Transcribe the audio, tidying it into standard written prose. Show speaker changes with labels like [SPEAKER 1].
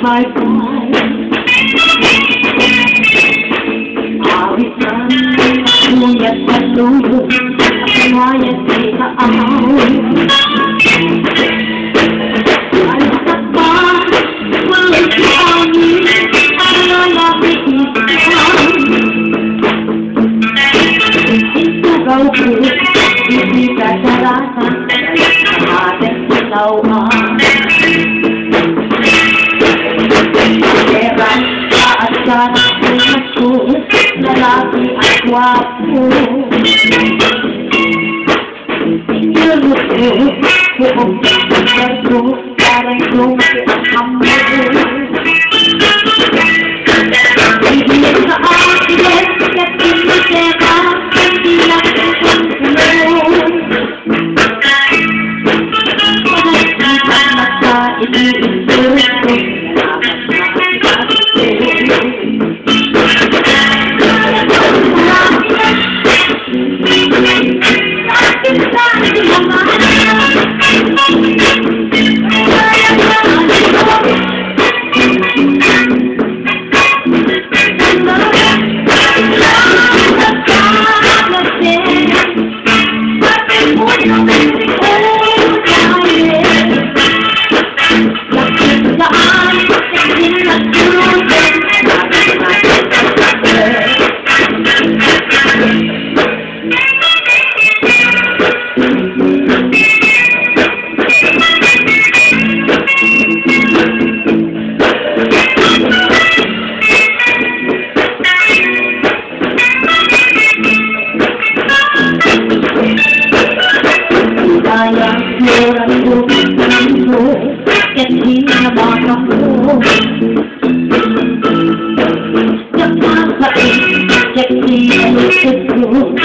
[SPEAKER 1] bye-bye. Awisan, ngunit paluyo, kamayat di kaaw. Alsa pa, walit kami, ang lalapit ikaw. Isugaw ko, hindi ka saratan, ating ikaw ang peran kaasar ko, lalaki at wapo. Inulot ko, buong pagkakar ko, parang lumpi ang hambo. Ibig sa akin, at pinisera, hindi lang itong tulong. Panagkitan na sa iniisip ko, Kasi nabaka ko Kapag kasi ang isip ko